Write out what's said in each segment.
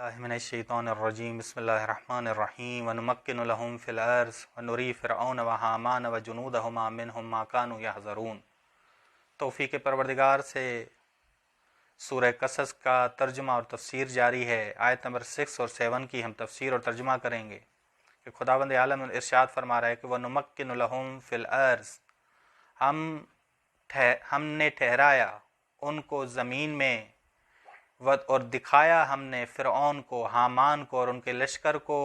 اللہ من الشیطان الرجیم بسم اللہ الرحمن الرحیم ونمکن لهم فی الارض ونری فرعون وحامان وجنودہما منہم ما کانوا یحذرون۔ توفیق پروردگار سے سورہ قصص کا ترجمہ اور تفسیر جاری ہے۔ آیت نمبر 6 اور 7 کی ہم تفسیر اور ترجمہ کریں گے کہ خداوند عالم ارشاد فرما رہا ہے کہ وَنُمَكِّنُ لَهُمْ فِي الْأَرْضِ، ہم نے ٹھہرایا ان کو زمین میں، اور دکھایا ہم نے فرعون کو، حامان کو اور ان کے لشکر کو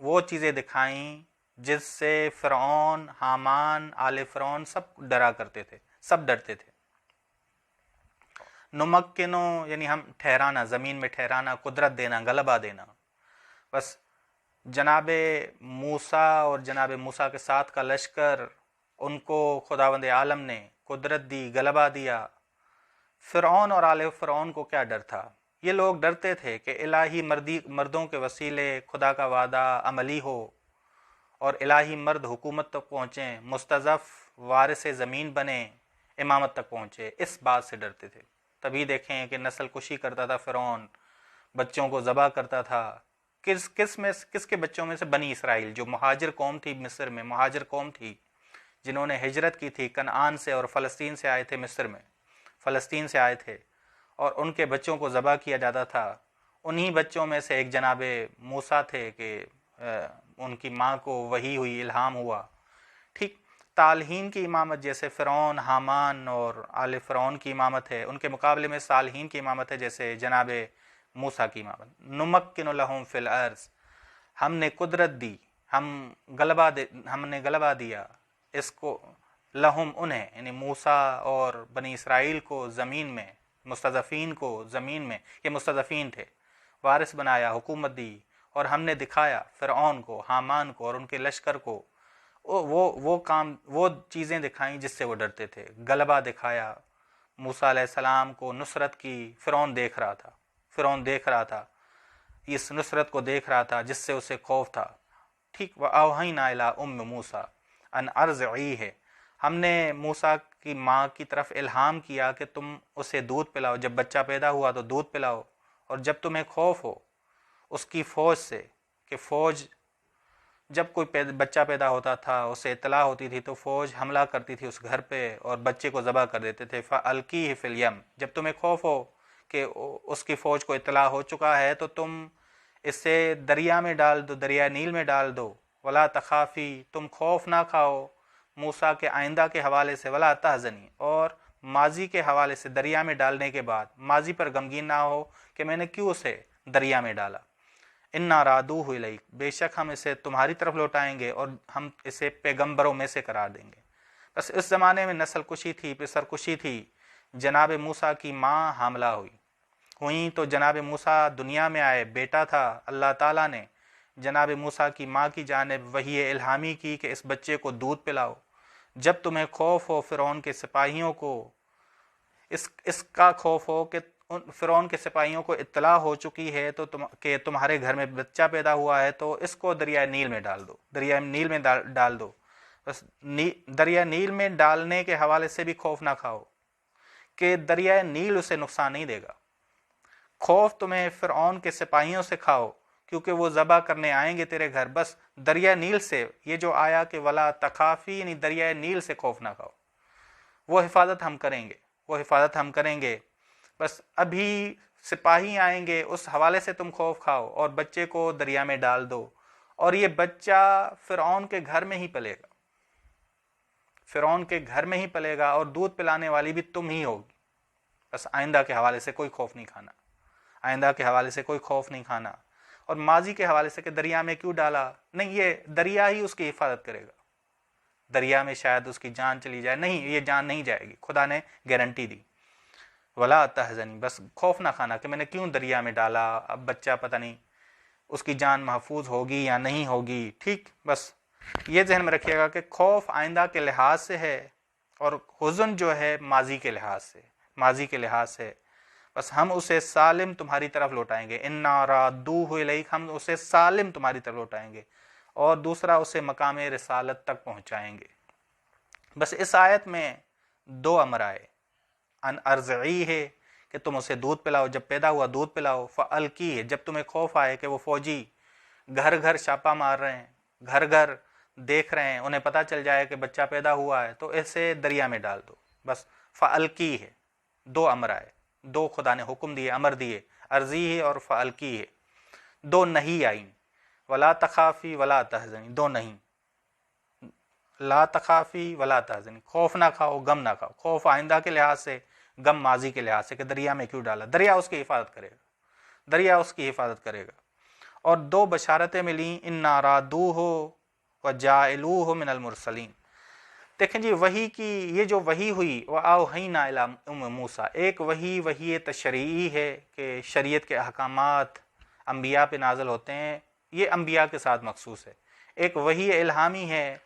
وہ چیزیں دکھائیں جس سے فرعون، حامان، آل فرعون سب ڈرا کرتے تھے، سب ڈرتے تھے۔ نمکنو یعنی ہم ٹھہرانا، زمین میں ٹھہرانا، قدرت دینا، غلبہ دینا۔ بس جناب موسیٰ اور جناب موسیٰ کے ساتھ کا لشکر، ان کو خداوند عالم نے قدرت دی، غلبہ دیا۔ فرعون اور آل فرعون کو کیا ڈر تھا؟ یہ لوگ ڈرتے تھے کہ الہی مردوں کے وسیلے خدا کا وعدہ عملی ہو اور الہی مرد حکومت تک پہنچیں، مستضعف وارث زمین بنیں، امامت تک پہنچے، اس بات سے ڈرتے تھے۔ تبھی دیکھیں کہ نسل کشی کرتا تھا فرعون، بچوں کو ذبح کرتا تھا۔ کس کے بچوں میں سے؟ بنی اسرائیل، جو مہاجر قوم تھی، مصر میں مہاجر قوم تھی، جنہوں نے ہجرت کی تھی کنعان سے اور فلسطین سے آئے تھے، مصر میں فلسطین سے آئے تھے، اور ان کے بچوں کو ذبح کیا جاتا تھا۔ انہی بچوں میں سے ایک جناب موسیٰ تھے کہ ان کی ماں کو وحی ہوئی، الہام ہوا۔ ٹھیک صالحین کی امامت جیسے فرعون، حامان اور آل فرعون کی امامت ہے، ان کے مقابلے میں صالحین کی امامت ہے جیسے جناب موسیٰ کی امامت۔ نمکن لہم فی الارض، ہم نے قدرت دی، ہم نے غلبہ دیا اس کو، لہم انہیں یعنی موسیٰ اور بنی اسرائیل کو زمین میں، مستضعفین کو زمین میں، یہ مستضعفین تھے، وارث بنایا، حکومت دی، اور ہم نے دکھایا فرعون کو، حامان کو اور ان کے لشکر کو وہ چیزیں دکھائیں جس سے وہ ڈرتے تھے، غلبہ دکھایا۔ موسیٰ علیہ السلام کو نصرت کی، فرعون دیکھ رہا تھا، اس نصرت کو دیکھ رہا تھا جس سے اسے خوف تھا۔ ٹھیک وَأَوْحَيْنَا إِلَىٰ أُمِّ مُوسَىٰ أَنْ أَرْضِعِيهِ، ہم نے موسیٰ کی ماں کی طرف الہام کیا کہ تم اسے دودھ پلاؤ، جب بچہ پیدا ہوا تو دودھ پلاؤ، اور جب تمہیں خوف ہو اس کی فوج سے، کہ فوج جب کوئی بچہ پیدا ہوتا تھا اسے اطلاع ہوتی تھی تو فوج حملہ کرتی تھی اس گھر پہ اور بچے کو ذبح کر دیتے تھے۔ فَأَلْقِيهِ فِي الْيَمِّ، جب تمہیں خوف ہو کہ اس کی فوج کو اطلاع ہو چکا ہے تو تم اسے دریا میں ڈال دو، دریا نیل میں ڈال دو۔ وَلَا تَخَافِي، تم خوف نہ کھاؤ موسیٰ کے آئندہ کے حوالے سے، وَلَا تَحْزَنِي، اور ماضی کے حوالے سے دریا میں ڈالنے کے بعد ماضی پر غمگین نہ ہو کہ میں نے کیوں اسے دریا میں ڈالا۔ اِنَّا رَادُوهُ إِلَيْكَ، بے شک ہم اسے تمہاری طرف لوٹائیں گے اور ہم اسے پیغمبروں میں سے قرار دیں گے۔ بس اس زمانے میں نسل کشی تھی، پسر کشی تھی، جناب موسیٰ کی ماں حاملہ ہوئیں تو جناب موسیٰ دنیا میں آئے، بیٹا تھا، اللہ تعالیٰ نے جناب موسیٰ کی ماں کی جانب وحی الہامی کی کہ اس بچے کو دودھ پلاؤ۔ جب تمہیں خوف ہو فرعون کے سپاہیوں کو، اس کا خوف ہو کہ فرعون کے سپاہیوں کو اطلاع ہو چکی ہے تو کہ تمہارے گھر میں بچہ پیدا ہوا ہے، تو اس کو دریائے نیل میں ڈال دو، دریائے نیل میں ڈال دو۔ بس دریائے نیل میں ڈالنے کے حوالے سے بھی خوف نہ کھاؤ کہ دریائے نیل اسے نقصان نہیں دے گا۔ خوف تمہیں فرعون کے سپاہیوں سے کھاؤ کیونکہ وہ ذبح کرنے آئیں گے تیرے گھر، بس دریائے نیل سے، یہ جو آیا کہ ولا تخافی یعنی دریائے نیل سے خوف نہ کھاؤ، وہ حفاظت ہم کریں گے، بس ابھی سپاہی آئیں گے اس حوالے سے تم خوف کھاؤ اور بچے کو دریا میں ڈال دو، اور یہ بچہ فرعون کے گھر میں ہی پلے گا، فرعون کے گھر میں ہی پلے گا، اور دودھ پلانے والی بھی تم ہی ہوگی۔ بس آئندہ کے حوالے سے کوئی خوف نہیں کھانا، آئندہ کے حوالے سے کوئی خوف نہیں کھانا۔ اور ماضی کے حوالے سے کہ دریا میں کیوں ڈالا، نہیں، یہ دریا ہی اس کی حفاظت کرے گا، دریا میں شاید اس کی جان چلی جائے، نہیں، یہ جان نہیں جائے گی، خدا نے گارنٹی دی۔ ولا تحزنی، بس خوف نہ کھانا کہ میں نے کیوں دریا میں ڈالا، اب بچہ پتہ نہیں اس کی جان محفوظ ہوگی یا نہیں ہوگی۔ ٹھیک، بس یہ ذہن میں رکھیے گا کہ خوف آئندہ کے لحاظ سے ہے اور حزن جو ہے ماضی کے لحاظ سے، بس ہم اسے سالم تمہاری طرف لوٹائیں گے۔ اِنَّا رَادُّوهُ إِلَيْكَ، ہم اسے سالم تمہاری طرف لوٹائیں گے، اور دوسرا اسے مقام رسالت تک پہنچائیں گے۔ بس اس آیت میں دو امر آئے، ان ارضعیہ، کہ تم اسے دودھ پلاؤ، جب پیدا ہوا دودھ پلاؤ، فَأَلْقِیہ جب تمہیں خوف آئے کہ وہ فوجی گھر گھر چھاپا مار رہے ہیں، گھر گھر دیکھ رہے ہیں، انہیں پتہ چل جائے کہ بچہ پیدا ہوا ہے، تو اسے دریا میں ڈال دو بس۔ فَأَلْقِیہ دو امر آئے، دو خدا نے حکم دیے، امر دیے، عرضی ہے اور فَأَلْقِیہ، دو نہیں آئیں، وَلَا تَخَافِي وَلَا تَحْزَنِي، دو نہیں، لا تخافی ولا تحزنی، خوف نہ کھاؤ غم نہ کھاؤ، خوف آئندہ کے لحاظ سے، غم ماضی کے لحاظ سے کہ دریا میں کیوں ڈالا، دریا اس کی حفاظت کرے گا، دریا اس کی حفاظت کرے گا۔ اور دو بشارتیں ملیں، اِنَّا رَادُوهُ وَجَاعِلُوهُ مِنَ الْمُرْسَلِينَ۔ دیکھیں جی وحی کی یہ جو وحی ہوئی، وَأَوْحَيْنَا إِلَىٰ أُمِّ موسیٰ، ایک وحی تشریعی ہے کہ شریعت کے احکامات انبیاء پہ نازل ہوتے ہیں، یہ انبیاء کے ساتھ مخصوص ہے۔ ایک وحی الہامی ہے،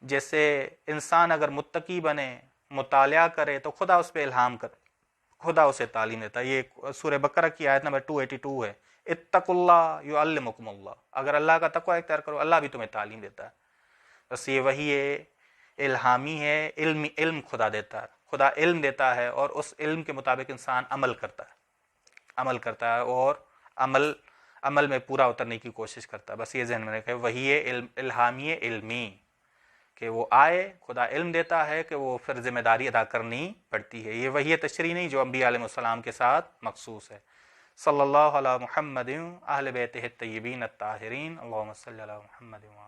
جیسے انسان اگر متقی بنے، مطالعہ کرے تو خدا اس پہ الہام کرے، خدا اسے تعلیم دیتا ہے۔ یہ سورہ بقرہ کی آیت نمبر 282 ہے، اتقوا اللہ یعلمکم اللہ، اگر اللہ کا تقوی اختیار کرو اللہ بھی تمہیں تعلیم دیتا ہے۔ بس یہ وحی الہامی ہے، علم خدا دیتا ہے، خدا علم دیتا ہے اور اس علم کے مطابق انسان عمل کرتا ہے اور عمل میں پورا اترنے کی کوشش کرتا ہے۔ بس یہ ذہن میں رکھے، وحی الہامی علمی کہ وہ آئے، خدا علم دیتا ہے کہ وہ پھر ذمہ داری ادا کرنی پڑتی ہے۔ یہ وحی تشریع نہیں جو انبیاء علیہ السلام کے ساتھ مخصوص ہے۔ صلی اللہ علی محمد اہل بیتہ الطیبین الطاہرین، اللہم صلی علی محمد۔